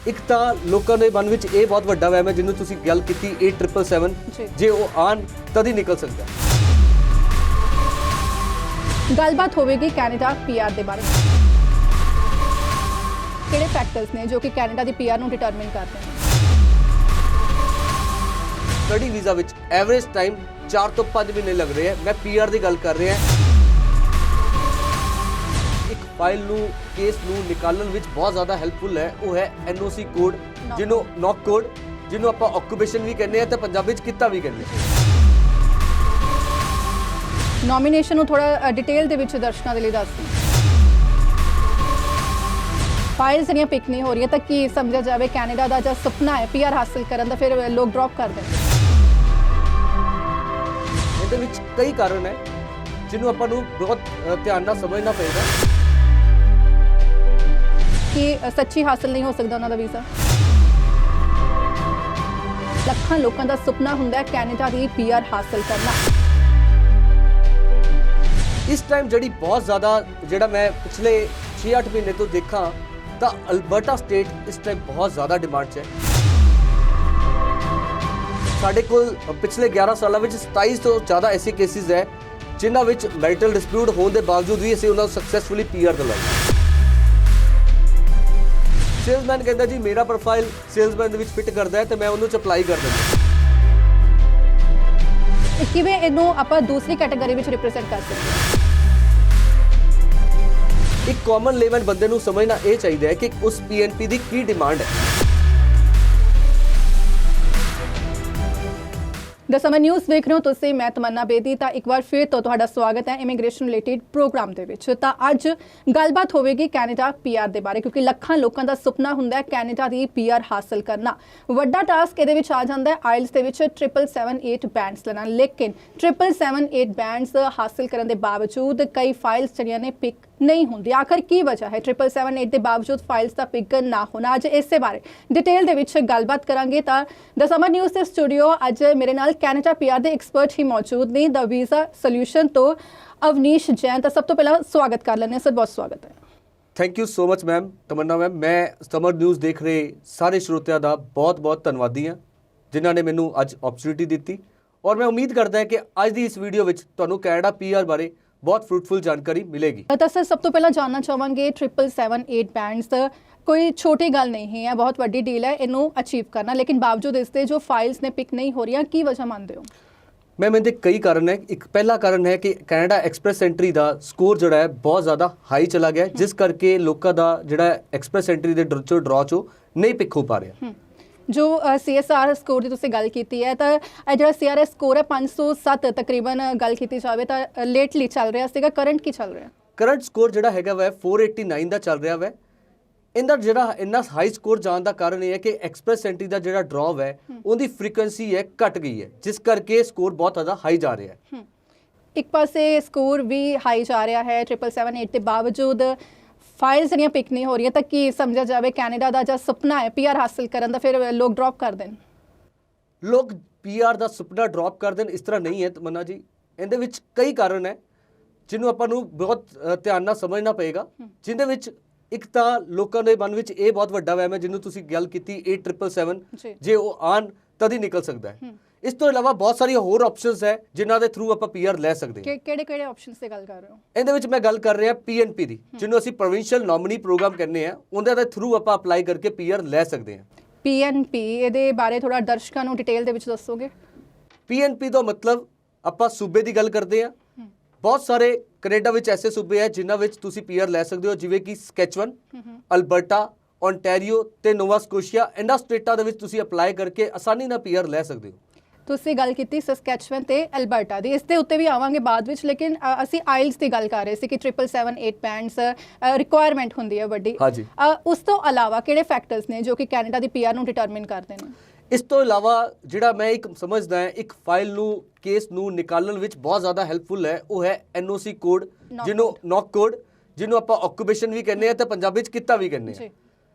ਇੱਕ ਤਾਂ ਲੋਕਾਂ ਦੇ ਮਨ ਵਿੱਚ ਇਹ ਬਹੁਤ ਵੱਡਾ ਵਹਿਮ ਹੈ ਜਿਹਨੂੰ ਤੁਸੀਂ ਗੱਲ ਕੀਤੀ 8777 ਜੇ ਉਹ ਆਣ ਤਦ ਹੀ ਨਿਕਲ ਸਕਦਾ। ਗੱਲਬਾਤ ਹੋਵੇਗੀ ਕੈਨੇਡਾ ਪੀਆਰ ਦੇ ਬਾਰੇ। ਕਿਹੜੇ ਫੈਕਟਰਸ ਨੇ ਜੋ ਕਿ ਕੈਨੇਡਾ ਦੀ ਪੀਆਰ ਨੂੰ ਡਿਟਰਮਿਨ ਕਰਦੇ ਨੇ? ਸਟੱਡੀ ਵੀਜ਼ਾ ਵਿੱਚ ਐਵਰੇਜ ਟਾਈਮ 4 ਤੋਂ 5 ਮਹੀਨੇ ਲੱਗ ਰਹੇ ਹੈ। ਮੈਂ ਪੀਆਰ ਦੀ ਗੱਲ ਕਰ ਰਿਹਾ। ਇੱਕ ਫਾਈਲ ਨੂੰ ਕੇਸ ਨੂੰ ਨਿਕਾਲਣ ਵਿੱਚ ਬਹੁਤ ਜ਼ਿਆਦਾ ਹੈਲਪਫੁਲ ਹੈ। ਉਹ ਹੈ ਐਨਓਸੀ ਕੋਡ, ਜਿਹਨੂੰ ਨੌਕ ਕੋਡ, ਜਿਹਨੂੰ ਆਪਾਂ ਆਕੂਪੇਸ਼ਨ ਵੀ ਕਹਿੰਦੇ ਆ ਤੇ ਪੰਜਾਬੀ ਵਿੱਚ ਕਿੱਤਾ ਵੀ ਕਹਿੰਦੇ ਆ। ਨੋਮੀਨੇਸ਼ਨ ਨੂੰ ਥੋੜਾ ਡਿਟੇਲ ਦੇ ਵਿੱਚ ਦਰਸ਼ਕਾਂ ਦੇ ਲਈ ਦੱਸ ਦਿਓ। ਫਾਈਲਸ ਜਿਹੜੀਆਂ ਪਿਕ ਨਹੀਂ ਹੋ ਰਹੀਆਂ ਤਾਂ ਕੀ ਸਮਝਿਆ ਜਾਵੇ ਕੈਨੇਡਾ ਦਾ ਜਿਹੜਾ ਸੁਪਨਾ ਹੈ ਪੀਆਰ ਹਾਸਲ ਕਰਨ ਦਾ, ਫਿਰ ਲੋਕ ਡ੍ਰੌਪ ਕਰ ਦਿੰਦੇ? ਇਹਦੇ ਵਿੱਚ ਕਈ ਕਾਰਨ ਹੈ ਜਿਹਨੂੰ ਆਪਾਂ ਨੂੰ ਬਹੁਤ ਧਿਆਨ ਨਾਲ ਸਮਝਣਾ ਪਏਗਾ। ਕਿ ਸੱਚੀ ਹਾਸਲ ਨਹੀਂ ਹੋ ਸਕਦਾ ਉਹਨਾਂ ਦਾ ਵੀਜ਼ਾ? ਲੱਖਾਂ ਲੋਕਾਂ ਦਾ ਸੁਪਨਾ ਹੁੰਦਾ ਹੈ ਕੈਨੇਡਾ ਦੀ ਪੀਆਰ ਹਾਸਲ ਕਰਨਾ। ਇਸ ਟਾਈਮ ਜਿਹੜੀ ਬਹੁਤ ਜ਼ਿਆਦਾ ਜਿਹੜਾ ਮੈਂ ਪਿਛਲੇ 6-8 ਮਹੀਨੇ ਤੋਂ ਦੇਖਾਂ ਤਾਂ ਅਲਬਰਟਾ ਸਟੇਟ ਇਸ ਟਾਈਮ ਬਹੁਤ ਜ਼ਿਆਦਾ ਡਿਮਾਂਡ 'ਚ ਹੈ। ਸਾਡੇ ਕੋਲ ਪਿਛਲੇ 11 ਸਾਲਾਂ ਵਿੱਚ 27 ਤੋਂ ਜ਼ਿਆਦਾ ਐਸੇ ਕੇਸਿਸ ਹੈ ਜਿਨ੍ਹਾਂ ਵਿੱਚ ਮੈਰਿਟਲ ਡਿਸਪਿਊਟ ਹੋਣ ਦੇ ਬਾਵਜੂਦ ਵੀ ਅਸੀਂ ਉਹਨਾਂ ਨੂੰ ਸਕਸੈਸਫੁਲੀ ਪੀਆਰ ਦਿਲਾਇਆ। ਸੇਲਸਮੈਨ ਕਹਿੰਦਾ ਜੀ ਮੇਰਾ ਪ੍ਰੋਫਾਈਲ ਸੇਲਸਮੈਨ ਦੇ ਵਿੱਚ ਫਿੱਟ ਕਰਦਾ ਹੈ ਤੇ ਮੈਂ ਉਹਨੂੰ 'ਚ ਅਪਲਾਈ ਕਰ ਦਿੰਦਾ। ਕਿਵੇਂ ਇਹਨੂੰ ਆਪਾਂ ਦੂਸਰੀ ਕੈਟਾਗਰੀ ਵਿੱਚ ਰਿਪਰੈਜ਼ੈਂਟ ਕਰ ਸਕਦੇ ਹਾਂ? ਇੱਕ ਕਾਮਨ ਲੇਮਨ ਬੰਦੇ ਨੂੰ ਸਮਝਣਾ ਇਹ ਚਾਹੀਦਾ ਹੈ ਕਿ ਉਸ ਪੀਐਨਪੀ ਦੀ ਕੀ ਡਿਮਾਂਡ ਹੈ। ਦ ਸਮਰ ਨਿਊਜ਼ ਵੇਖ ਰਹੇ ਹੋ ਤੁਸੀਂ, ਮੈਂ ਤਮੰਨਾ ਬੇਦੀ। ਤਾਂ ਇੱਕ ਵਾਰ ਫਿਰ ਤੋਂ ਤੁਹਾਡਾ ਸਵਾਗਤ ਹੈ ਇਮੀਗ੍ਰੇਸ਼ਨ ਰਿਲੇਟਿਡ ਪ੍ਰੋਗਰਾਮ ਦੇ ਵਿੱਚ। ਤਾਂ ਅੱਜ ਗੱਲਬਾਤ ਹੋਵੇਗੀ ਕੈਨੇਡਾ ਪੀਆਰ ਦੇ ਬਾਰੇ, ਕਿਉਂਕਿ ਲੱਖਾਂ ਲੋਕਾਂ ਦਾ ਸੁਪਨਾ ਹੁੰਦਾ ਹੈ ਕੈਨੇਡਾ ਦੀ ਪੀਆਰ ਹਾਸਲ ਕਰਨਾ। ਵੱਡਾ ਟਾਸਕ ਇਹਦੇ ਵਿੱਚ ਆ ਜਾਂਦਾ ਹੈ ਆਇਲਸ ਦੇ ਵਿੱਚ 778 ਬੈਂਡਸ ਲੈਣਾ, ਲੇਕਿਨ 778 ਬੈਂਡਸ ਹਾਸਲ ਕਰਨ ਦੇ ਬਾਵਜੂਦ ਕਈ ਫਾਈਲਸ ਜਿਹੜੀਆਂ ਨੇ ਪਿਕ ਨਹੀਂ ਹੁੰਦੀ। ਆਖਰ ਕੀ ਵਜ੍ਹਾ ਹੈ 778 ਦੇ ਬਾਵਜੂਦ ਫਾਈਲਸ ਦਾ ਪਿਕ ਨਾ ਹੋਣਾ? ਅੱਜ ਇਸੇ ਬਾਰੇ ਡਿਟੇਲ ਦੇ ਵਿੱਚ ਗੱਲਬਾਤ ਕਰਾਂਗੇ। ਤਾਂ ਦ ਸਮਰ ਨਿਊਜ਼ ਦੇ ਸਟੂਡੀਓ ਅੱਜ ਮੇਰੇ ਨਾਲ ਕੈਨੇਡਾ ਪੀਆਰ ਦੇ ਐਕਸਪਰਟ ਹੀ ਮੌਜੂਦ ਨੇ ਦ ਵੀਜ਼ਾ ਸੋਲਿਊਸ਼ਨ ਤੋਂ ਅਵਨੀਸ਼ ਜੈਨ। ਤਾਂ ਸਭ ਤੋਂ ਪਹਿਲਾਂ ਸਵਾਗਤ ਕਰ ਲੈਂਦੇ ਹਾਂ ਸਰ, ਬਹੁਤ ਸਵਾਗਤ ਹੈ। Thank you so much ma'am Tamanna ma'am. ਮੈਂ ਸਮਰ ਨਿਊਜ਼ ਦੇਖ ਰਹੇ ਸਾਰੇ ਸਰੋਤਿਆਂ ਦਾ ਬਹੁਤ ਧੰਨਵਾਦੀ ਹਾਂ ਜਿਨ੍ਹਾਂ ਨੇ ਮੈਨੂੰ ਅੱਜ ਓਪਰਚੁਨਿਟੀ ਦਿੱਤੀ, ਔਰ ਮੈਂ ਉਮੀਦ ਕਰਦਾ ਹਾਂ ਕਿ ਅੱਜ ਦੀ ਇਸ ਵੀਡੀਓ ਵਿੱਚ ਤੁਹਾਨੂੰ ਕੈਨੇਡਾ ਪੀਆਰ ਬਾਰੇ ਬਹੁਤ ਫਰੂਟਫੁਲ ਜਾਣਕਾਰੀ ਮਿਲੇਗੀ। ਤਾਂ ਸਰ ਸਭ ਤੋਂ ਪਹਿਲਾਂ ਜਾਣਨਾ ਚਾਹਾਂਗੇ 778 ਬੈਂਡਸ ਕੋਈ ਛੋਟੀ ਗੱਲ ਨਹੀਂ ਹੈ, ਬਹੁਤ ਵੱਡੀ ਡੀਲ ਹੈ ਇਹਨੂੰ ਅਚੀਵ ਕਰਨਾ, ਲੇਕਿਨ ਬਾਵਜੂਦ ਇਸ ਦੇ ਜੋ ਫਾਈਲਸ ਨੇ ਪਿਕ ਨਹੀਂ ਹੋ ਰਹੀਆਂ, ਕੀ ਵਜ੍ਹਾ ਮੰਨਦੇ ਹੋ? ਮੈਮ ਇਹਦੇ ਕਈ ਕਾਰਨ ਹੈ। ਇੱਕ ਪਹਿਲਾ ਕਾਰਨ ਹੈ ਕਿ ਕੈਨੇਡਾ ਐਕਸਪ੍ਰੈਸ ਐਂਟਰੀ ਦਾ ਸਕੋਰ ਜਿਹੜਾ ਹੈ ਬਹੁਤ ਜ਼ਿਆਦਾ ਹਾਈ ਚਲਾ ਗਿਆ, ਜਿਸ ਕਰਕੇ ਲੋਕਾਂ ਦਾ ਜਿਹੜਾ ਐਕਸਪ੍ਰੈਸ ਐਂਟਰੀ ਦੇ ਡਰਾਅ ਚੋਂ ਨਹੀਂ ਪਿਕ ਹੋ ਪਾ ਰਿਹਾ। ਜੋ CSR ਸਕੋਰ ਦੀ ਤੁਸੀਂ ਗੱਲ ਕੀਤੀ ਹੈ, ਤਾਂ ਇਹ ਜਿਹੜਾ CRS ਸਕੋਰ ਹੈ 507 ਤਕਰੀਬਨ ਗੱਲ ਕੀਤੀ ਜਾਵੇ ਤਾਂ ਲੇਟਲੀ ਚੱਲ ਰਿਹਾ ਸੀਗਾ। ਕਰੰਟ ਕੀ ਚੱਲ ਰਿਹਾ? ਕਰੰਟ ਸਕੋਰ ਜਿਹੜਾ ਹੈਗਾ ਵੈ 489 ਦਾ ਚੱਲ ਰਿਹਾ ਵੈ। ਇਹਦਾ ਜਿਹੜਾ ਇੰਨਾ ਹਾਈ ਸਕੋਰ ਜਾਣ ਦਾ ਕਾਰਨ ਇਹ ਹੈ ਕਿ ਐਕਸਪ੍ਰੈਸ ਐਂਟਰੀ ਦਾ ਜਿਹੜਾ ਡਰਾਅ ਹੈ ਉਹਦੀ ਫ੍ਰੀਕੁਐਂਸੀ ਹੈ ਘਟ ਗਈ ਹੈ, ਜਿਸ ਕਰਕੇ ਸਕੋਰ ਬਹੁਤ ਜ਼ਿਆਦਾ ਹਾਈ ਜਾ ਰਿਹਾ ਹੈ। ਇੱਕ ਪਾਸੇ ਸਕੋਰ ਵੀ ਹਾਈ ਜਾ ਰਿਹਾ ਹੈ 778 ਦੇ ਬਾਵਜੂਦ ਫਾਈਲਸ ਜਿਹੜੀਆਂ ਪਿਕ ਨਹੀਂ ਹੋ ਰਹੀਆਂ, ਤਾਂ ਕੀ ਸਮਝਿਆ ਜਾਵੇ ਕੈਨੇਡਾ ਦਾ ਜਿਹੜਾ ਸੁਪਨਾ ਹੈ ਪੀਆਰ ਹਾਸਲ ਕਰਨ ਦਾ, ਫਿਰ ਲੋਕ ਡ੍ਰੌਪ ਕਰ ਦੇਣ? ਲੋਕ ਪੀਆਰ ਦਾ ਸੁਪਨਾ ਡ੍ਰੌਪ ਕਰ ਦੇਣ ਇਸ ਤਰ੍ਹਾਂ ਨਹੀਂ ਹੈ ਤਮੰਨਾ ਜੀ। ਇਹਦੇ ਵਿੱਚ ਕਈ ਕਾਰਨ ਹੈ ਜਿਹਨੂੰ ਆਪਾਂ ਨੂੰ ਬਹੁਤ ਧਿਆਨ ਨਾਲ ਸਮਝਣਾ ਪਏਗਾ। ਜਿਹਦੇ ਵਿੱਚ ਇੱਕ ਤਾਂ ਲੋਕਾਂ ਦੇ ਮਨ ਵਿੱਚ ਇਹ ਬਹੁਤ ਵੱਡਾ ਵਹਿਮ ਹੈ ਜਿਹਨੂੰ ਤੁਸੀਂ ਗੱਲ ਕੀਤੀ 8777 ਜੇ ਉਹ ਆਣ ਤਦ ਹੀ ਨਿਕਲ ਸਕਦਾ ਹੈ। ਇਸ ਤੋਂ ਇਲਾਵਾ ਬਹੁਤ ਸਾਰੀਆਂ ਹੋਰ ਆਪਸ਼ਨਸ ਹੈ ਜਿਨ੍ਹਾਂ ਦੇ ਥਰੂ ਆਪਾਂ ਪੀਆਰ ਲੈ ਸਕਦੇ ਹਾਂ। ਕਿਹੜੇ ਆਪਸ਼ਨਸ ਦੀ ਗੱਲ ਕਰ ਰਹੇ ਹੋ? ਇਹਦੇ ਵਿੱਚ ਮੈਂ ਗੱਲ ਕਰ ਰਿਹਾ ਪੀਐਨਪੀ ਦੀ, ਜਿਹਨੂੰ ਅਸੀਂ ਪ੍ਰੋਵਿੰਸ਼ੀਅਲ ਨੋਮੀਨੀ ਪ੍ਰੋਗਰਾਮ ਕਹਿੰਦੇ ਆ। ਉਹਦੇ ਦੇ ਥਰੂ ਆਪਾਂ ਅਪਲਾਈ ਕਰਕੇ ਪੀਆਰ ਲੈ ਸਕਦੇ ਹਾਂ। ਪੀਐਨਪੀ ਇਹਦੇ ਬਾਰੇ ਥੋੜਾ ਦਰਸ਼ਕਾਂ ਨੂੰ ਡਿਟੇਲ ਦੇ ਵਿੱਚ ਦੱਸੋਗੇ? ਪੀਐਨਪੀ ਦਾ ਮਤਲਬ ਆਪਾਂ ਸੂਬੇ ਦੀ ਗੱਲ ਕਰਦੇ ਆ। ਬਹੁਤ ਸਾਰੇ ਕੈਨੇਡਾ ਵਿੱਚ ਐਸੇ ਸੂਬੇ ਹੈ ਜਿਨ੍ਹਾਂ ਵਿੱਚ ਤੁਸੀਂ ਪੀਆਰ ਲੈ ਸਕਦੇ ਹੋ, ਜਿਵੇਂ ਕਿ ਸਕੈਚਵਨ, ਅਲਬਰਟਾ, ਓਨਟਾਰੀਓ ਤੇ ਨੋਵਾ ਸਕੋਸ਼ੀਆ। ਇਹਨਾਂ ਸਟੇਟਾਂ ਦੇ ਵਿੱਚ ਤੁਸੀਂ ਅਪਲਾਈ ਕਰਕੇ ਆਸਾਨੀ ਨਾਲ ਪੀਆਰ ਲੈ ਸਕਦੇ ਹੋ। ਤੁਸੀਂ ਗੱਲ ਕੀਤੀ ਸਸਕੈਚਵਨ ਤੇ ਅਲਬਰਟਾ ਦੀ, ਇਸ ਦੇ ਉੱਤੇ ਵੀ ਆਵਾਂਗੇ ਬਾਅਦ ਵਿੱਚ, ਲੇਕਿਨ ਅਸੀਂ ਆਇਲਸ ਦੀ ਗੱਲ ਕਰ ਰਹੇ ਸੀ ਕਿ 778 ਬੈਂਡਸ ਰਿਕੁਆਇਰਮੈਂਟ ਹੁੰਦੀ ਹੈ ਵੱਡੀ। ਉਸ ਤੋਂ ਇਲਾਵਾ ਕਿਹੜੇ ਫੈਕਟਰਸ ਨੇ ਜੋ ਕਿ ਕੈਨੇਡਾ ਦੀ ਪੀਆਰ ਨੂੰ ਡਿਟਰਮਿਨ ਕਰਦੇ ਨੇ? ਇਸ ਤੋਂ ਇਲਾਵਾ ਜਿਹੜਾ ਮੈਂ ਇੱਕ ਸਮਝਦਾ ਹਾਂ ਇੱਕ ਫਾਈਲ ਨੂੰ ਕੇਸ ਨੂੰ ਨਿਕਾਲਣ ਵਿੱਚ ਬਹੁਤ ਜ਼ਿਆਦਾ ਹੈਲਪਫੁਲ ਹੈ, ਉਹ ਹੈ ਐਨਓਸੀ ਕੋਡ, ਜਿਹਨੂੰ ਨੌਕ ਕੋਡ, ਜਿਹਨੂੰ ਆਪਾਂ ਆਕੂਪੇਸ਼ਨ ਵੀ ਕਹਿੰਦੇ ਆ ਤੇ ਪੰਜਾਬੀ ਵਿੱਚ ਕਿੱਤਾ ਵੀ ਕਹਿੰਦੇ ਆ।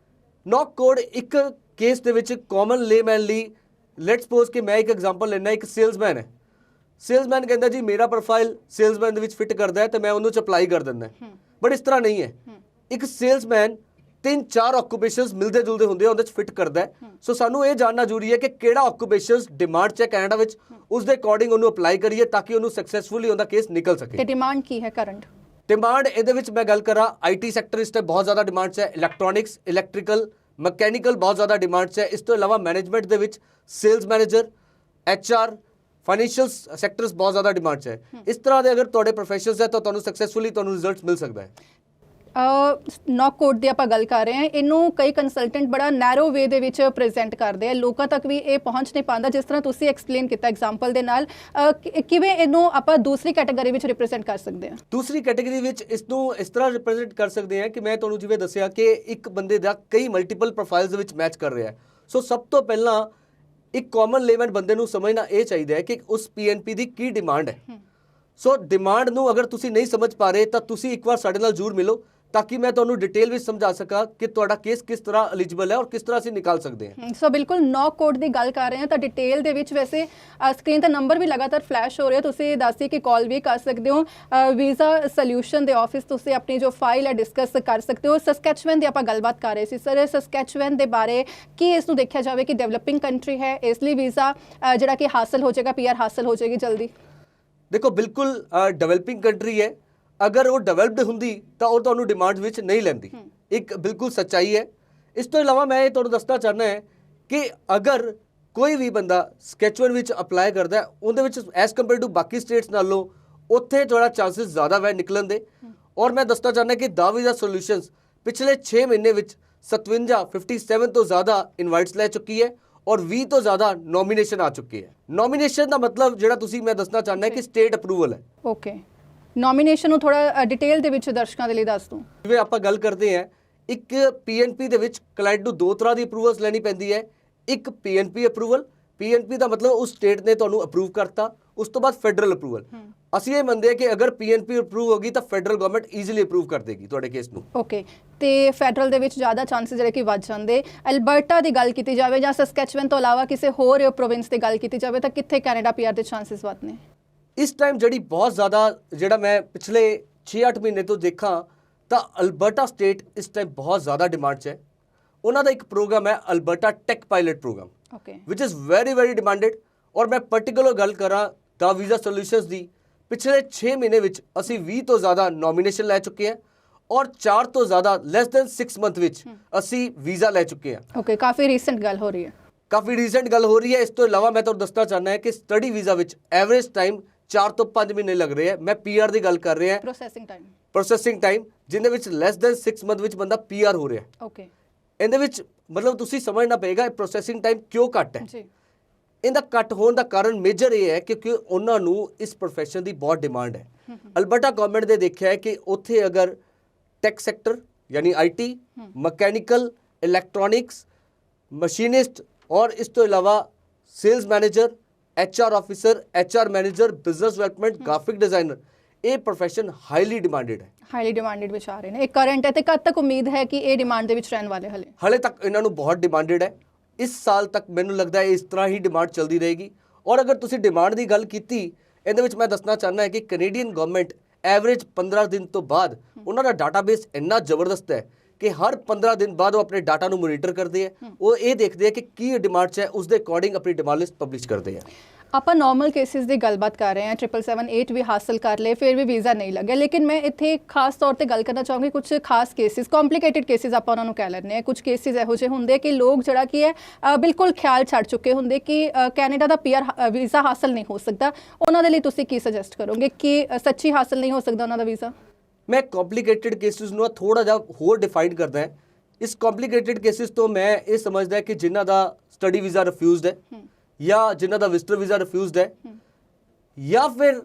ਨੌਕ ਕੋਡ ਇੱਕ ਕੇਸ ਦੇ ਵਿੱਚ ਕਾਮਨ ਲੇਮੈਨ ਲਈ, ਲੈਟਸ ਸਪੋਜ਼ ਕਿ ਮੈਂ ਇੱਕ ਐਗਜ਼ਾਮਪਲ ਲੈਣਾ, ਇੱਕ ਸੇਲਸਮੈਨ ਹੈ। ਸੇਲਸਮੈਨ ਕਹਿੰਦਾ ਜੀ ਮੇਰਾ ਪ੍ਰੋਫਾਈਲ ਸੇਲਸਮੈਨ ਦੇ ਵਿੱਚ ਫਿੱਟ ਕਰਦਾ ਹੈ ਤੇ ਮੈਂ ਉਹਨੂੰ 'ਚ ਅਪਲਾਈ ਕਰ ਦਿੰਦਾ। ਬਟ ਇਸ ਤਰ੍ਹਾਂ ਨਹੀਂ ਹੈ। ਇੱਕ ਸੇਲਸਮੈਨ 3-4 ਆਕੂਪੇਸ਼ਨਸ ਮਿਲਦੇ ਜੁਲਦੇ ਹੁੰਦੇ ਆ, ਉਹਦੇ 'ਚ ਫਿੱਟ ਕਰਦਾ ਹੈ। ਸੋ ਸਾਨੂੰ ਇਹ ਜਾਣਨਾ ਜ਼ਰੂਰੀ ਹੈ ਕਿ ਕਿਹੜਾ ਆਕੂਪੇਸ਼ਨਸ ਡਿਮਾਂਡ 'ਚ ਹੈ ਕੈਨੇਡਾ ਵਿੱਚ, ਉਸ ਦੇ ਅਕੋਰਡਿੰਗ ਉਹਨੂੰ ਅਪਲਾਈ ਕਰੀਏ ਤਾਂ ਕਿ ਉਹਨੂੰ ਸਕਸੈਸਫੁਲੀ ਉਹਦਾ ਕੇਸ ਨਿਕਲ ਸਕੇ। ਤੇ ਡਿਮਾਂਡ ਕੀ ਹੈ ਕਰੰਟ? ਡਿਮਾਂਡ ਇਹਦੇ ਵਿੱਚ ਮੈਂ ਗੱਲ ਕਰਾਂ, IT ਸੈਕਟਰ ਇਸ ਤੇ ਬਹੁਤ ਜ਼ਿਆਦਾ ਡਿਮਾਂਡ 'ਚ ਹੈ, ਇਲੈਕਟ੍ਰੋਨਿਕਸ, ਇਲੈਕਟ੍ਰੀਕਲ, ਮਕੈਨੀਕਲ ਬਹੁਤ ਜ਼ਿਆਦਾ ਡਿਮਾਂਡ 'ਚ ਹੈ। ਇਸ ਤੋਂ ਇਲਾਵਾ ਮੈਨੇਜਮੈਂਟ ਦੇ ਵਿੱਚ sales manager, HR, financial sectors ਬਹੁਤ ਜ਼ਿਆਦਾ ਡਿਮਾਂਡ 'ਚ ਹੈ। ਇਸ ਤਰ੍ਹਾਂ ਦੇ ਅਗਰ ਤੁਹਾਡੇ ਪ੍ਰੋਫੈਸ਼ਨਸ ਹੈ ਤਾਂ ਤੁਹਾਨੂੰ ਸਕਸੈਸਫੁਲੀ ਤੁਹਾਨੂੰ ਰਿਜ਼ਲਟਸ ਮਿਲ ਸਕਦਾ ਹੈ। ਨੌਕ ਕੋਡ ਦੀ ਆਪਾਂ ਗੱਲ ਕਰ ਰਹੇ ਹਾਂ, ਇਹਨੂੰ ਕਈ ਕੰਸਲਟੈਂਟ ਬੜਾ ਨੈਰੋ ਵੇ ਦੇ ਵਿੱਚ ਪ੍ਰੈਜ਼ੈਂਟ ਕਰਦੇ ਆ, ਲੋਕਾਂ ਤੱਕ ਵੀ ਇਹ ਪਹੁੰਚ ਨਹੀਂ ਪਾਉਂਦਾ ਜਿਸ ਤਰ੍ਹਾਂ ਤੁਸੀਂ ਐਕਸਪਲੇਨ ਕੀਤਾ ਐਗਜ਼ਾਮਪਲ ਦੇ ਨਾਲ। ਕਿਵੇਂ ਇਹਨੂੰ ਆਪਾਂ ਦੂਸਰੀ ਕੈਟਾਗਰੀ ਵਿੱਚ ਰਿਪਰੈਜ਼ੈਂਟ ਕਰ ਸਕਦੇ ਹਾਂ? ਦੂਸਰੀ ਕੈਟਾਗਰੀ ਵਿੱਚ ਇਸ ਨੂੰ ਇਸ ਤਰ੍ਹਾਂ ਰਿਪਰੈਜ਼ੈਂਟ ਕਰ ਸਕਦੇ ਹਾਂ ਕਿ ਮੈਂ ਤੁਹਾਨੂੰ ਜਿਵੇਂ ਦੱਸਿਆ ਕਿ ਇੱਕ ਬੰਦੇ ਦਾ ਕਈ ਮਲਟੀਪਲ ਪ੍ਰੋਫਾਈਲਸ ਦੇ ਵਿੱਚ ਮੈਚ ਕਰ ਰਿਹਾ ਹੈ। ਸੋ ਸਭ ਤੋਂ ਪਹਿਲਾਂ ਇੱਕ ਕਾਮਨ ਲੇਮੈਨ ਬੰਦੇ ਨੂੰ ਸਮਝਣਾ ਇਹ ਚਾਹੀਦਾ ਹੈ ਕਿ ਉਸ PNP ਦੀ ਕੀ ਡਿਮਾਂਡ ਹੈ। ਸੋ ਡਿਮਾਂਡ ਨੂੰ ਅਗਰ ਤੁਸੀਂ ਨਹੀਂ ਸਮਝ ਪਾ ਰਹੇ ਤਾਂ ਤੁਸੀਂ ਇੱਕ ਵਾਰ ਸਾਡੇ ਨਾਲ ਜ਼ਰੂਰ ਮਿਲੋ ਤਾਂ ਕਿ ਮੈਂ ਤੁਹਾਨੂੰ ਡਿਟੇਲ ਵਿੱਚ ਸਮਝਾ ਸਕਾਂ ਕਿ ਤੁਹਾਡਾ ਕੇਸ ਕਿਸ ਤਰ੍ਹਾਂ ਐਲੀਜੀਬਲ ਹੈ ਔਰ ਕਿਸ ਤਰ੍ਹਾਂ ਅਸੀਂ ਨਿਕਾਲ ਸਕਦੇ ਹਾਂ। ਸੋ ਬਿਲਕੁਲ ਨੌਕ ਕੋਡ ਦੀ ਗੱਲ ਕਰ ਰਹੇ ਹਾਂ ਤਾਂ ਡਿਟੇਲ ਦੇ ਵਿੱਚ ਵੈਸੇ ਸਕਰੀਨ ਤੇ ਨੰਬਰ ਵੀ ਲਗਾਤਾਰ ਫਲੈਸ਼ ਹੋ ਰਿਹਾ, ਤੁਸੀਂ ਦੱਸਿए ਕਿ ਕਾਲ ਵੀ ਕਰ ਸਕਦੇ ਹੋ। ਵੀਜ਼ਾ ਸੋਲਿਊਸ਼ਨ ਦੇ ਆਫਿਸ ਤੁਸੀਂ ਆਪਣੀ ਜੋ ਫਾਈਲ ਹੈ ਡਿਸਕਸ ਕਰ ਸਕਦੇ ਹੋ। ਸਸਕੈਚੁਅਨ ਦੀ ਆਪਾਂ ਗੱਲਬਾਤ ਕਰ ਰਹੇ ਸੀ ਸਰ, ਸਸਕੈਚੁਅਨ ਦੇ ਬਾਰੇ ਕੀ ਇਸ ਨੂੰ ਦੇਖਿਆ ਜਾਵੇ ਕਿ ਡਿਵੈਲਪਿੰਗ ਕੰਟਰੀ ਹੈ, ਇਸ ਲਈ ਵੀਜ਼ਾ ਜਿਹੜਾ ਕਿ ਹਾਸਲ ਹੋ ਜਾਏਗਾ, PR ਹਾਸਲ ਹੋ ਜਾਏਗੀ ਜਲਦੀ? ਦੇਖੋ ਬਿਲਕੁਲ ਡਿਵੈਲਪਿੰਗ ਕੰਟਰੀ ਹੈ, ਅਗਰ ਉਹ ਡਿਵੈਲਪਡ ਹੁੰਦੀ ਤਾਂ ਉਹ ਤੁਹਾਨੂੰ ਡਿਮਾਂਡ ਵਿੱਚ ਨਹੀਂ ਲੈਂਦੀ, ਇੱਕ ਬਿਲਕੁਲ ਸੱਚਾਈ ਹੈ। ਇਸ ਤੋਂ ਇਲਾਵਾ ਮੈਂ ਇਹ ਤੁਹਾਨੂੰ ਦੱਸਣਾ ਚਾਹੁੰਦਾ ਹੈ ਕਿ ਅਗਰ ਕੋਈ ਵੀ ਬੰਦਾ ਸਕੈਚੁਅਨ ਵਿੱਚ ਅਪਲਾਈ ਕਰਦਾ ਹੈ, ਉਹਦੇ ਵਿੱਚ ਐਜ਼ ਕੰਪੇਅਰ ਟੂ ਬਾਕੀ ਸਟੇਟਸ ਨਾਲੋਂ ਉੱਥੇ ਥੋੜਾ ਚਾਂਸਸ ਜ਼ਿਆਦਾ ਵੈ ਨਿਕਲਣ ਦੇ। ਔਰ ਮੈਂ ਦੱਸਣਾ ਚਾਹੁੰਦਾ ਕਿ ਦਾ ਵੀਜ਼ਾ ਸੋਲਿਊਸ਼ਨਸ ਪਿਛਲੇ 6 ਮਹੀਨੇ ਵਿੱਚ 57 ਤੋਂ ਜ਼ਿਆਦਾ ਇਨਵਾਈਟਸ ਲੈ ਚੁੱਕੀ ਹੈ ਔਰ 20 ਤੋਂ ਜ਼ਿਆਦਾ ਨੋਮੀਨੇਸ਼ਨ ਆ ਚੁੱਕੀ ਹੈ। ਨੋਮੀਨੇਸ਼ਨ ਦਾ ਮਤਲਬ ਜਿਹੜਾ ਤੁਸੀਂ ਮੈਂ ਦੱਸਣਾ ਚਾਹੁੰਦਾ ਕਿ ਸਟੇਟ ਅਪਰੂਵਲ ਹੈ। ਓਕੇ, ਨੋਮੀਨੇਸ਼ਨ ਨੂੰ ਥੋੜਾ ਡਿਟੇਲ ਦੇ ਵਿੱਚ ਦਰਸ਼ਕਾਂ ਦੇ ਲਈ ਦੱਸ ਦਿਓ। ਜਿਵੇਂ ਆਪਾਂ ਗੱਲ ਕਰਦੇ ਹਾਂ, ਇੱਕ PNP ਦੇ ਵਿੱਚ ਕਲਾਇੰਟ ਨੂੰ 2 ਤਰ੍ਹਾਂ ਦੀ ਅਪਰੂਵਲਸ ਲੈਣੀ ਪੈਂਦੀ ਹੈ। ਇੱਕ PNP ਅਪਰੂਵਲ, PNP ਦਾ ਮਤਲਬ ਉਸ ਸਟੇਟ ਨੇ ਤੁਹਾਨੂੰ ਅਪਰੂਵ ਕਰਤਾ, ਉਸ ਤੋਂ ਬਾਅਦ ਫੈਡਰਲ ਅਪਰੂਵਲ। ਅਸੀਂ ਇਹ ਮੰਨਦੇ ਹਾਂ ਕਿ ਅਗਰ PNP ਅਪਰੂਵ ਹੋਗੀ ਤਾਂ ਫੈਡਰਲ ਗਵਰਨਮੈਂਟ ਈਜ਼ੀਲੀ ਅਪਰੂਵ ਕਰ ਦੇਗੀ ਤੁਹਾਡੇ ਕੇਸ ਨੂੰ। ਓਕੇ, ਤੇ ਫੈਡਰਲ ਦੇ ਵਿੱਚ ਜ਼ਿਆਦਾ ਚਾਂਸਸ ਜਿਹੜੇ ਕਿ ਵੱਧ ਜਾਂਦੇ। ਅਲਬਰਟਾ ਦੀ ਗੱਲ ਕੀਤੀ ਜਾਵੇ ਜਾਂ ਸਸਕੈਚੁਅਨ ਤੋਂ ਇਲਾਵਾ ਕਿਸੇ ਹੋਰ ਪ੍ਰੋਵਿੰਸ ਦੀ ਗੱਲ ਕੀਤੀ ਜਾਵੇ ਤਾਂ ਕਿੱਥੇ ਕੈਨੇਡਾ PR ਦੇ ਚਾਂਸਸ ਵੱਧ ਨੇ? ਇਸ ਟਾਈਮ ਜਿਹੜੀ ਬਹੁਤ ਜ਼ਿਆਦਾ ਜਿਹੜਾ ਮੈਂ ਪਿਛਲੇ 6-8 ਮਹੀਨੇ ਤੋਂ ਦੇਖਾਂ ਤਾਂ ਅਲਬਰਟਾ ਸਟੇਟ ਇਸ ਟਾਈਮ ਬਹੁਤ ਜ਼ਿਆਦਾ ਡਿਮਾਂਡ 'ਚ ਹੈ। ਉਹਨਾਂ ਦਾ ਇੱਕ ਪ੍ਰੋਗਰਾਮ ਹੈ ਅਲਬਰਟਾ ਟੈਕ ਪਾਇਲਟ ਪ੍ਰੋਗਰਾਮ, ਵਿਚ ਇਜ਼ ਵੈਰੀ ਡਿਮਾਂਡਡ। ਔਰ ਮੈਂ ਪਾਰਟਿਕੂਲਰ ਗੱਲ ਕਰਾਂ ਦਾ ਵੀਜ਼ਾ ਸੋਲਿਊਸ਼ਨਸ ਦੀ, ਪਿਛਲੇ 6 ਮਹੀਨੇ ਵਿੱਚ ਅਸੀਂ 20 ਤੋਂ ਜ਼ਿਆਦਾ ਨੋਮੀਨੇਸ਼ਨ ਲੈ ਚੁੱਕੇ ਹਾਂ ਔਰ 4 ਤੋਂ ਜ਼ਿਆਦਾ ਲੈਸ ਦੈਨ 6 ਮੰਥ ਵਿੱਚ ਅਸੀਂ ਵੀਜ਼ਾ ਲੈ ਚੁੱਕੇ ਹਾਂ। ਓਕੇ, ਕਾਫੀ ਰੀਸੈਂਟ ਗੱਲ ਹੋ ਰਹੀ ਹੈ। ਕਾਫੀ ਰੀਸੈਂਟ ਗੱਲ ਹੋ ਰਹੀ ਹੈ। ਇਸ ਤੋਂ ਇਲਾਵਾ ਮੈਂ ਤੁਹਾਨੂੰ ਦੱਸਣਾ ਚਾਹੁੰਦਾ ਹਾਂ ਕਿ ਸਟੱਡੀ ਵੀਜ਼ਾ ਵਿੱਚ ਐਵਰੇਜ ਟਾਈਮ 4 ਤੋਂ 5 ਮਹੀਨੇ ਲੱਗ ਰਹੇ ਹੈ। ਮੈਂ PR ਦੀ ਗੱਲ ਕਰ ਰਿਹਾ, ਪ੍ਰੋਸੈਸਿੰਗ ਟਾਈਮ ਜਿਹਦੇ ਵਿੱਚ ਲੈਸ ਦੈਨ 6 ਮੰਥ ਵਿੱਚ ਬੰਦਾ PR ਹੋ ਰਿਹਾ। ਓਕੇ, ਇਹਦੇ ਵਿੱਚ ਮਤਲਬ ਤੁਸੀਂ ਸਮਝਣਾ ਪਏਗਾ ਪ੍ਰੋਸੈਸਿੰਗ ਟਾਈਮ ਕਿਉਂ ਘੱਟ ਹੈ ਜੀ। ਇਹਦਾ ਘੱਟ ਹੋਣ ਦਾ ਕਾਰਨ ਮੇਜਰ ਇਹ ਹੈ ਕਿਉਂਕਿ ਉਹਨਾਂ ਨੂੰ ਇਸ ਪ੍ਰੋਫੈਸ਼ਨ ਦੀ ਬਹੁਤ ਡਿਮਾਂਡ ਹੈ। ਅਲਬਰਟਾ ਗਵਰਨਮੈਂਟ ਦੇ ਦੇਖਿਆ ਹੈ ਕਿ ਉੱਥੇ ਅਗਰ ਟੈਕ ਸੈਕਟਰ ਯਾਨੀ IT, ਮਕੈਨੀਕਲ, ਇਲੈਕਟ੍ਰੋਨਿਕਸ, ਮਸ਼ੀਨਿਸਟ ਔਰ ਇਸ ਤੋਂ ਇਲਾਵਾ sales manager, HR officer, HR manager, business development, graphic designer, ਇਹ ਪ੍ਰੋਫੈਸ਼ਨ ਹਾਈਲੀ ਡਿਮਾਂਡਡ ਹੈ। ਹਾਈਲੀ ਡਿਮਾਂਡਡ ਵਿੱਚ ਆ ਰਹੇ ਨੇ, ਇਹ ਕਰੰਟ ਹੈ ਤੇ ਕਦ ਤੱਕ ਉਮੀਦ ਹੈ ਕਿ ਇਹ ਡਿਮਾਂਡ ਦੇ ਵਿੱਚ ਰਹਿਣ ਵਾਲੇ? ਹਲੇ ਤੱਕ ਇਹਨਾਂ ਨੂੰ ਬਹੁਤ ਡਿਮਾਂਡਡ ਹੈ। ਇਸ ਸਾਲ ਤੱਕ ਮੈਨੂੰ ਲੱਗਦਾ ਹੈ ਇਸ ਤਰ੍ਹਾਂ ਹੀ ਡਿਮਾਂਡ ਚੱਲਦੀ ਰਹੇਗੀ। ਔਰ ਅਗਰ ਤੁਸੀਂ ਡਿਮਾਂਡ ਦੀ ਗੱਲ ਕੀਤੀ, ਇਹਦੇ ਵਿੱਚ ਮੈਂ ਦੱਸਣਾ ਚਾਹੁੰਦਾ ਹਾਂ ਕਿ ਕੈਨੇਡੀਅਨ ਗਵਰਨਮੈਂਟ ਐਵਰੇਜ 15 ਦਿਨ ਤੋਂ ਬਾਅਦ ਉਹਨਾਂ ਦਾ ਡਾਟਾਬੇਸ ਇੰਨਾ ਜ਼ਬਰਦਸਤ ਹੈ ਕਿ ਹਰ 15 ਦਿਨ ਬਾਅਦ ਉਹ ਆਪਣੇ ਡਾਟਾ ਨੂੰ ਮੋਨੀਟਰ ਕਰਦੇ ਹੈ। ਉਹ ਇਹ ਦੇਖਦੇ ਹੈ ਕਿ ਕੀ ਡਿਮਾਂਡ 'ਚ ਹੈ, ਉਸ ਦੇ ਅਕੋਰਡਿੰਗ ਆਪਣੀ ਡਿਮਾਂਡ ਲਿਸਟ ਪਬਲਿਸ਼ ਕਰਦੇ ਹੈ। ਆਪਾਂ ਨਾਰਮਲ ਕੇਸਿਸ ਦੀ ਗੱਲਬਾਤ ਕਰ ਰਹੇ ਹਾਂ, 777-8 ਵੀ ਹਾਸਲ ਕਰ ਲਏ ਫਿਰ ਵੀ ਵੀਜ਼ਾ ਨਹੀਂ ਲੱਗਿਆ, ਲੇਕਿਨ ਮੈਂ ਇੱਥੇ ਖਾਸ ਤੌਰ ਤੇ ਗੱਲ ਕਰਨਾ ਚਾਹੂੰਗੀ ਕੁਝ ਖਾਸ ਕੇਸਿਸ, ਕੰਪਲਿਕੇਟਿਡ ਕੇਸਿਸ ਆਪਾਂ ਉਹਨਾਂ ਨੂੰ ਕਹਿ ਲੈਂਦੇ ਹਾਂ। ਕੁਝ ਕੇਸਿਸ ਇਹੋ ਜਿਹੇ ਹੁੰਦੇ ਕਿ ਲੋਕ ਜਿਹੜਾ ਕੀ ਹੈ ਬਿਲਕੁਲ ਖਿਆਲ ਛੱਡ ਚੁੱਕੇ ਹੁੰਦੇ ਕਿ ਕੈਨੇਡਾ ਦਾ PR ਵੀਜ਼ਾ ਹਾਸਲ ਨਹੀਂ ਹੋ ਸਕਦਾ। ਉਹਨਾਂ ਦੇ ਲਈ ਤੁਸੀਂ ਕੀ ਸੁਜੈਸਟ ਕਰੋਗੇ ਕਿ ਸੱਚੀ ਹਾਸਲ ਨਹੀਂ ਹੋ ਸਕਦਾ ਉਹਨਾਂ ਦਾ ਵੀਜ਼ਾ? ਮੈਂ ਕੰਪਲਿਕੇਟਿਡ ਕੇਸਿਸ ਨੂੰ ਥੋੜਾ ਜਿਹਾ ਹੋਰ ਡਿਫਾਈਨ ਕਰਦਾ ਹੈ। ਇਸ ਕੰਪਲਿਕੇਟਿਡ ਕੇਸਿਸ ਤੋਂ ਮੈਂ ਇਹ ਸਮਝਦਾ ਕਿ ਜਿਨ੍ਹਾਂ ਦਾ ਸਟੱਡੀ ਵੀਜ਼ਾ ਰਿਫਿਊਜ਼ਡ ਹੈ ਜਾਂ ਜਿਨ੍ਹਾਂ ਦਾ ਵਿਜ਼ਟਰ ਵੀਜ਼ਾ ਰਿਫਿਊਜ਼ਡ ਹੈ ਜਾਂ ਫਿਰ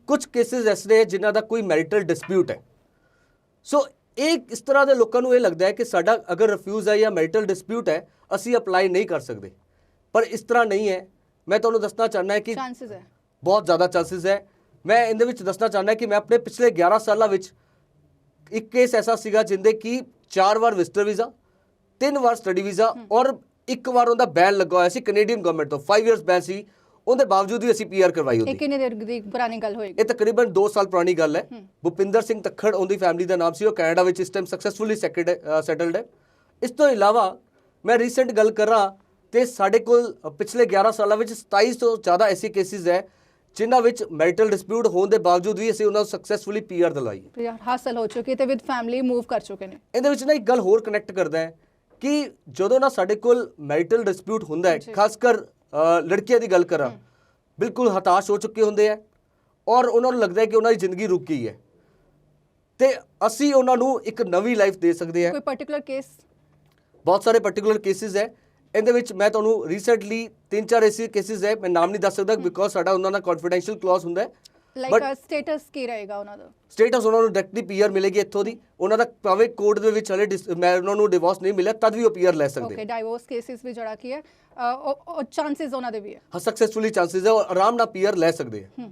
ਕੁਝ ਕੇਸਿਸ ਐਸੇ ਹੈ ਜਿਨ੍ਹਾਂ ਦਾ ਕੋਈ ਮੈਰਿਟਲ ਡਿਸਪਿਊਟ ਹੈ। ਸੋ ਇਹ ਇਸ ਤਰ੍ਹਾਂ ਦੇ ਲੋਕਾਂ ਨੂੰ ਇਹ ਲੱਗਦਾ ਹੈ ਕਿ ਸਾਡਾ ਅਗਰ ਰਿਫਿਊਜ਼ ਹੈ ਜਾਂ ਮੈਰਿਟਲ ਡਿਸਪਿਊਟ ਹੈ ਅਸੀਂ ਅਪਲਾਈ ਨਹੀਂ ਕਰ ਸਕਦੇ, ਪਰ ਇਸ ਤਰ੍ਹਾਂ ਨਹੀਂ ਹੈ। ਮੈਂ ਤੁਹਾਨੂੰ ਦੱਸਣਾ ਚਾਹੁੰਦਾ ਕਿ ਚਾਂਸਸ ਹੈ, ਬਹੁਤ ਜ਼ਿਆਦਾ ਚਾਂਸਸ ਹੈ। ਮੈਂ ਇਹਦੇ ਵਿੱਚ ਦੱਸਣਾ ਚਾਹੁੰਦਾ ਕਿ ਮੈਂ ਆਪਣੇ ਪਿਛਲੇ 11 ਸਾਲਾਂ ਵਿੱਚ ਇੱਕ ਕੇਸ ਐਸਾ ਸੀਗਾ ਜਿੰਦੇ ਕਿ 4 ਵਾਰ ਵਿਜ਼ਟਰ ਵੀਜ਼ਾ, 3 ਵਾਰ ਸਟੱਡੀ ਵੀਜ਼ਾ ਔਰ 1 ਵਾਰ ਉਹਦਾ ਬੈਨ ਲੱਗਾ ਹੋਇਆ ਸੀ ਕੈਨੇਡੀਅਨ ਗਵਰਨਮੈਂਟ ਤੋਂ, 5 ਇਅਰਸ ਬੈਨ ਸੀ। ਉਹਦੇ ਬਾਵਜੂਦ ਵੀ ਅਸੀਂ ਪੀਆਰ ਕਰਵਾਈ ਇਹ ਉਹਦੀ। ਕਿੰਨੇ ਦੇਰ ਦੀ ਪੁਰਾਣੀ ਗੱਲ ਹੋਏਗੀ? ਇਹ ਤਕਰੀਬਨ 2 ਸਾਲ ਪੁਰਾਣੀ ਗੱਲ ਹੈ। ਭੁਪਿੰਦਰ ਸਿੰਘ ਤੱਖੜ ਉਹਦੀ ਫੈਮਿਲੀ ਦਾ ਨਾਮ ਸੀ, ਉਹ ਕੈਨੇਡਾ ਵਿੱਚ ਇਸ ਟਾਈਮ ਸਕਸੈਸਫੁਲੀ ਸੈਟਲਡ ਹੈ। ਇਸ ਤੋਂ ਇਲਾਵਾ ਮੈਂ ਰੀਸੈਂਟ ਗੱਲ ਕਰਾਂ ਤੇ ਸਾਡੇ ਕੋਲ ਪਿਛਲੇ 11 ਸਾਲਾਂ ਵਿੱਚ 27 ਤੋਂ ਜ਼ਿਆਦਾ ਐਸੇ ਕੇਸਿਸ ਹੈ ਜਿਨ੍ਹਾਂ ਵਿੱਚ ਮੈਰਿਟਲ ਡਿਸਪਿਊਟ ਹੋਣ ਦੇ ਬਾਵਜੂਦ ਵੀ ਅਸੀਂ ਉਹਨਾਂ ਨੂੰ ਸਕਸੈਸਫੁਲੀ ਪੀਆਰ ਦਿਲਾਈ ਹੈ। ਪੀਆਰ ਹਾਸਲ ਹੋ ਚੁੱਕੀ ਤੇ ਵਿਦ ਫੈਮਿਲੀ ਮੂਵ ਕਰ ਚੁੱਕੇ ਨੇ। ਇਹਦੇ ਵਿੱਚ ਨਾ ਇੱਕ ਗੱਲ ਹੋਰ ਕਨੈਕਟ ਕਰਦਾ ਹੈ ਕਿ ਜਦੋਂ ਨਾ ਸਾਡੇ ਕੋਲ ਮੈਰਿਟਲ ਡਿਸਪਿਊਟ ਹੁੰਦਾ ਹੈ, ਖਾਸ ਕਰ ਲੜਕੀਆਂ ਦੀ ਗੱਲ ਕਰਾਂ, ਬਿਲਕੁਲ ਹਤਾਸ਼ ਹੋ ਚੁੱਕੇ ਹੁੰਦੇ ਆ ਔਰ ਉਹਨਾਂ ਨੂੰ ਲੱਗਦਾ ਹੈ ਕਿ ਉਹਨਾਂ ਦੀ ਜ਼ਿੰਦਗੀ ਰੁਕ ਗਈ ਹੈ ਤੇ ਅਸੀਂ ਉਹਨਾਂ ਨੂੰ ਇੱਕ ਨਵੀਂ ਲਾਈਫ ਦੇ ਸਕਦੇ ਹਾਂ। ਕੋਈ ਪਾਰਟਿਕੂਲਰ ਕੇਸ? ਬਹੁਤ ਸਾਰੇ ਪਾਰਟਿਕੂਲਰ ਕੇਸਿਸ ਹੈ। ਇਹਦੇ ਵਿੱਚ ਮੈਂ ਤੁਹਾਨੂੰ ਰੀਸੈਂਟਲੀ 3-4 ਐਸੇ ਕੇਸਿਸ ਹੈ, ਮੈਂ ਨਾਮ ਨਹੀਂ ਦੱਸ ਸਕਦਾ ਬਿਕੋਜ਼ ਸਾਡਾ ਉਹਨਾਂ ਦਾ ਕੌਨਫੀਡੈਂਸ਼ੀਅਲ ਕਲੌਜ਼ ਹੁੰਦਾ ਹੈ। ਲਾਈਕ ਸਟੇਟਸ ਕੀ ਰਹੇਗਾ ਉਹਨਾਂ ਦਾ? ਸਟੇਟਸ ਉਹਨਾਂ ਨੂੰ ਡਾਇਰੈਕਟਲੀ ਪੀਆਰ ਮਿਲੇਗੀ ਇੱਥੋਂ ਦੀ। ਉਹਨਾਂ ਦਾ ਭਾਵੇਂ ਕੋਰਟ ਦੇ ਵਿੱਚ ਹਲੇ ਮੈਂ ਉਹਨਾਂ ਨੂੰ ਡਿਵੋਰਸ ਨਹੀਂ ਮਿਲਿਆ ਤਦ ਵੀ ਉਹ ਪੀਆਰ ਲੈ ਸਕਦੇ। ਓਕੇ, ਡਾਈਵੋਰਸ ਕੇਸਿਸ ਵੀ ਜਿਹੜਾ ਕੀ ਹੈ ਉਹ ਚਾਂਸਸ ਉਹਨਾਂ ਦੇ ਵੀ ਹੈ। ਹਾਂ, ਸਕਸੈਸਫੁਲੀ ਚਾਂਸਸ ਹੈ ਔਰ ਆਰਾਮ ਨਾਲ ਪੀਆਰ ਲੈ ਸਕਦੇ ਆ।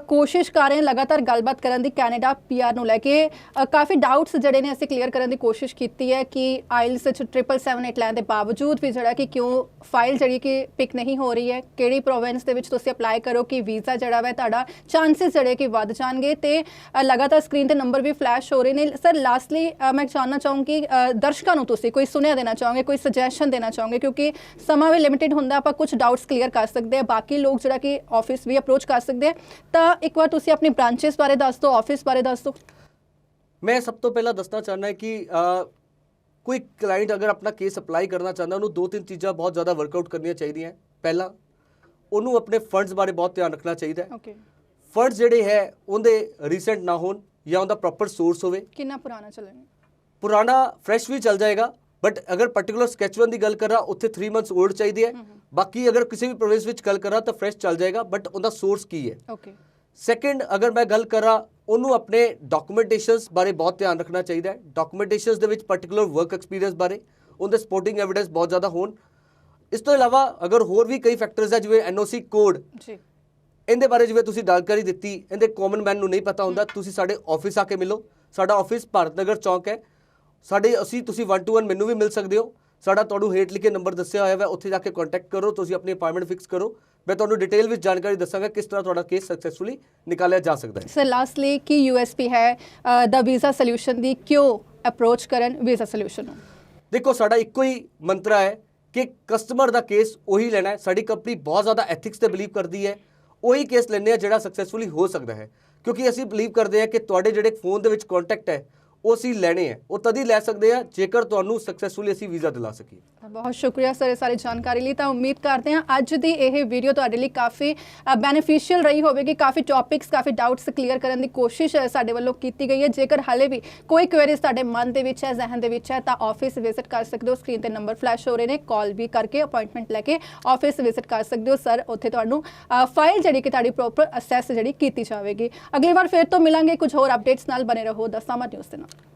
ਕੋਸ਼ਿਸ਼ ਕਰ ਰਹੇ ਹਾਂ ਲਗਾਤਾਰ ਗੱਲਬਾਤ ਕਰਨ ਦੀ ਕੈਨੇਡਾ ਪੀਆਰ ਨੂੰ ਲੈ ਕੇ। ਕਾਫੀ ਡਾਊਟਸ ਜਿਹੜੇ ਨੇ ਅਸੀਂ ਕਲੀਅਰ ਕਰਨ ਦੀ ਕੋਸ਼ਿਸ਼ ਕੀਤੀ ਹੈ ਕਿ ਆਇਲਸ ਵਿੱਚ 778 ਲੈਣ ਦੇ ਬਾਵਜੂਦ ਵੀ ਜਿਹੜਾ ਕਿ ਕਿਉਂ ਫਾਈਲ ਜਿਹੜੀ ਕਿ ਪਿਕ ਨਹੀਂ ਹੋ ਰਹੀ ਹੈ, ਕਿਹੜੀ ਪ੍ਰੋਵਿੰਸ ਦੇ ਵਿੱਚ ਤੁਸੀਂ ਅਪਲਾਈ ਕਰੋ ਕਿ ਵੀਜ਼ਾ ਜਿਹੜਾ ਵਾ ਤੁਹਾਡਾ ਚਾਂਸਸ ਜਿਹੜੇ ਕਿ ਵੱਧ ਜਾਣਗੇ ਤੇ ਲਗਾਤਾਰ ਸਕਰੀਨ ਤੇ ਨੰਬਰ ਵੀ ਫਲੈਸ਼ ਹੋ ਰਹੇ ਨੇ। ਸਰ ਲਾਸਟਲੀ ਮੈਂ ਜਾਣਨਾ ਚਾਹੂੰਗੀ ਦਰਸ਼ਕਾਂ ਨੂੰ ਤੁਸੀਂ ਕੋਈ ਸੁਨੇਹਾ ਦੇਣਾ ਚਾਹੋਗੇ, ਕੋਈ ਸੁਜੈਸ਼ਨ ਦੇਣਾ ਚਾਹੋਗੇ, ਕਿਉਂਕਿ ਸਮਾਂ ਵੀ ਲਿਮਿਟਿਡ ਹੁੰਦਾ, ਆਪਾਂ ਕੁਝ ਡਾਊਟਸ ਕਲੀਅਰ ਕਰ ਸਕਦੇ ਆ, ਬਾਕੀ ਲੋਕ ਜਿਹੜਾ ਕਿ ਆਫਿਸ ਵੀ ਅਪਰੋਚ ਕਰ ਸਕਦੇ ਆ। ਤਾਂ ਇੱਕ ਵਾਰ ਤੁਸੀਂ ਆਪਣੀ ਬ੍ਰਾਂਚਸ ਬਾਰੇ ਦੱਸ ਦਿਓ, ਆਫਿਸ ਬਾਰੇ ਦੱਸ ਦਿਓ। ਮੈਂ ਸਭ ਤੋਂ ਪਹਿਲਾਂ ਦੱਸਣਾ ਚਾਹੁੰਦਾ ਕਿ ਕੋਈ ਕਲਾਇੰਟ ਅਗਰ ਆਪਣਾ ਕੇਸ ਅਪਲਾਈ ਕਰਨਾ ਚਾਹੁੰਦਾ, ਉਹਨੂੰ 2-3 ਚੀਜ਼ਾਂ ਬਹੁਤ ਜ਼ਿਆਦਾ ਵਰਕਆਊਟ ਕਰਨੀਆਂ ਚਾਹੀਦੀਆਂ। ਪਹਿਲਾ, ਉਹਨੂੰ ਆਪਣੇ ਫੰਡਸ ਬਾਰੇ ਬਹੁਤ ਧਿਆਨ ਰੱਖਣਾ ਚਾਹੀਦਾ ਹੈ। ਓਕੇ, ਫੰਡਸ ਜਿਹੜੇ ਹੈ ਉਹਦੇ ਰੀਸੈਂਟ ਨਾ ਹੋਣ ਜਾਂ ਉਹਦਾ ਪ੍ਰੋਪਰ ਸੋਰਸ ਹੋਵੇ। ਕਿੰਨਾ ਪੁਰਾਣਾ ਚੱਲੇਗਾ? ਪੁਰਾਣਾ ਫਰੈਸ਼ ਵੀ ਚੱਲ ਜਾਏਗਾ, ਬਟ ਅਗਰ ਪਾਰਟਿਕੂਲਰ ਸਕੈਚਵਨ ਦੀ ਗੱਲ ਕਰਾਂ ਉੱਥੇ 3 ਮੰਥਸ 올ਡ ਚਾਹੀਦੀ ਹੈ। ਬਾਕੀ ਅਗਰ ਕਿਸੇ ਵੀ ਪ੍ਰੋਵਿੰਸ ਵਿੱਚ ਗੱਲ ਕਰਾਂ ਤਾਂ ਫਰੈਸ਼ ਚੱਲ ਜਾਏਗਾ, ਬਟ ਉਹਦਾ ਸੋਰਸ ਕੀ ਹੈ। ਓਕੇ। ਸੈਕਿੰਡ, ਅਗਰ ਮੈਂ ਗੱਲ ਕਰਾਂ, ਉਹਨੂੰ ਆਪਣੇ ਡਾਕੂਮੈਂਟੇਸ਼ਨਸ ਬਾਰੇ ਬਹੁਤ ਧਿਆਨ ਰੱਖਣਾ ਚਾਹੀਦਾ ਹੈ। ਡਾਕੂਮੈਂਟੇਸ਼ਨਸ ਦੇ ਵਿੱਚ ਪਾਰਟਿਕੂਲਰ ਵਰਕ ਐਕਸਪੀਰੀਅੰਸ ਬਾਰੇ ਉਹਦੇ ਸਪੋਰਟਿੰਗ ਐਵੀਡੈਂਸ ਬਹੁਤ ਜ਼ਿਆਦਾ ਹੋਣ। ਇਸ ਤੋਂ ਇਲਾਵਾ ਅਗਰ ਹੋਰ ਵੀ ਕਈ ਫੈਕਟਰਸ ਹੈ ਜਿਵੇਂ ਐਨਓਸੀ ਕੋਡ, ਜੀ, ਇਹਦੇ ਬਾਰੇ ਜਿਵੇਂ ਤੁਸੀਂ ਜਾਣਕਾਰੀ ਦਿੱਤੀ, ਇਹਦੇ ਕਾਮਨ ਮੈਨ ਨੂੰ ਨਹੀਂ ਪਤਾ ਹੁੰਦਾ, ਤੁਸੀਂ ਸਾਡੇ ਆਫਿਸ ਆ ਕੇ ਮਿਲੋ। ਸਾਡਾ ਆਫਿਸ ਭਾਰਤ ਨਗਰ ਚੌਂਕ ਹੈ। ਤੁਸੀਂ 1-to-1 ਮੈਨੂੰ ਵੀ ਮਿਲ ਸਕਦੇ ਹੋ। ਸਾਡਾ ਤੁਹਾਨੂੰ ਹੇਠ ਲਿਖੇ ਨੰਬਰ ਦੱਸਿਆ ਹੋਇਆ ਹੈ, ਉੱਥੇ ਜਾ ਕੇ ਕੰਟੈਕਟ ਕਰੋ, ਤੁਸੀਂ ਆਪਣੀ ਅਪਾਇੰਟਮੈਂਟ ਫਿਕਸ ਕਰੋ। ਮੈਂ ਤੁਹਾਨੂੰ ਡਿਟੇਲ ਵਿੱਚ ਜਾਣਕਾਰੀ ਦੱਸਾਂਗਾ ਕਿਸ ਤਰ੍ਹਾਂ ਤੁਹਾਡਾ ਕੇਸ ਸਕਸੈਸਫੁਲੀ ਨਿਕਾਲਿਆ ਜਾ ਸਕਦਾ ਹੈ। ਸਰ ਲਾਸਟਲੀ ਕੀ ਯੂਐਸਪੀ ਹੈ ਦਾ ਵੀਜ਼ਾ ਸੋਲੂਸ਼ਨ ਦੀ, ਕਿਉਂ ਅਪਰੋਚ ਕਰਨ ਵੀਜ਼ਾ ਸੋਲੂਸ਼ਨ ਨੂੰ? ਦੇਖੋ, ਸਾਡਾ ਇੱਕੋ ਹੀ ਮੰਤਰਾ ਹੈ ਕਿ ਕਸਟਮਰ ਦਾ ਕੇਸ ਉਹੀ ਲੈਣਾ ਹੈ। ਸਾਡੀ ਕੰਪਨੀ ਬਹੁਤ ਜ਼ਿਆਦਾ ਐਥਿਕਸ ਤੇ ਬਿਲੀਵ ਕਰਦੀ ਹੈ। ਉਹੀ ਕੇਸ ਲੈਂਦੇ ਆ ਜਿਹੜਾ ਸਕਸੈਸਫੁਲੀ ਹੋ ਸਕਦਾ ਹੈ, ਕਿਉਂਕਿ ਅਸੀਂ ਬਿਲੀਵ ਕਰਦੇ ਹਾਂ ਕਿ ਤੁਹਾਡੇ ਜਿਹੜੇ ਫੋਨ ਦੇ ਵਿੱਚ ਕੰਟੈਕਟ ਹੈ ਉਹ ਅਸੀਂ ਲੈਣੇ ਹੈ, ਉਹ ਤਦ ਹੀ ਲੈ ਸਕਦੇ ਆ ਜੇਕਰ ਤੁਹਾਨੂੰ ਸਕਸੈਸਫੁਲੀ ਅਸੀਂ ਵੀਜ਼ਾ ਦਿਲਾ ਸਕੀਏ। ਬਹੁਤ ਸ਼ੁਕਰੀਆ ਸਰ ਇਹ ਸਾਰੀ ਜਾਣਕਾਰੀ ਲਈ। ਤਾਂ ਉਮੀਦ ਕਰਦੇ ਹਾਂ ਅੱਜ ਦੀ ਇਹ ਵੀਡੀਓ ਤੁਹਾਡੇ ਲਈ ਕਾਫੀ ਬੈਨੀਫੀਸ਼ੀਅਲ ਰਹੀ ਹੋਵੇਗੀ। ਕਾਫੀ ਟੌਪਿਕਸ, ਕਾਫੀ ਡਾਊਟਸ ਕਲੀਅਰ ਕਰਨ ਦੀ ਕੋਸ਼ਿਸ਼ ਸਾਡੇ ਵੱਲੋਂ ਕੀਤੀ ਗਈ ਹੈ। ਜੇਕਰ ਹਾਲੇ ਵੀ ਕੋਈ ਕੁਐਰੀਜ਼ ਤੁਹਾਡੇ ਮਨ ਦੇ ਵਿੱਚ ਹੈ, ਜ਼ਹਿਨ ਦੇ ਵਿੱਚ ਹੈ, ਤਾਂ ਆਫਿਸ ਵਿਜ਼ਿਟ ਕਰ ਸਕਦੇ ਹੋ। ਸਕਰੀਨ ਤੇ ਨੰਬਰ ਫਲੈਸ਼ ਹੋ ਰਹੇ ਨੇ, ਕਾਲ ਵੀ ਕਰਕੇ ਅਪਾਇੰਟਮੈਂਟ ਲੈ ਕੇ ਆਫਿਸ ਵਿਜ਼ਿਟ ਕਰ ਸਕਦੇ ਹੋ। ਸਰ ਉੱਥੇ ਤੁਹਾਨੂੰ ਫਾਈਲ ਜਿਹੜੀ ਕਿ ਤੁਹਾਡੀ ਪ੍ਰੋਪਰ ਅਸੈਸ ਜਿਹੜੀ ਕੀਤੀ ਜਾਵੇਗੀ। ਅਗਲੀ ਵਾਰ ਫਿਰ ਤੋਂ ਮਿਲਾਂਗੇ ਕੁਝ ਹੋਰ ਅਪਡੇਟਸ ਨਾਲ। ਬਨੇ ਰਹੋ ਦ ਸਮਰ ਨਿਊਜ਼ ਦੇ ਨਾਲ।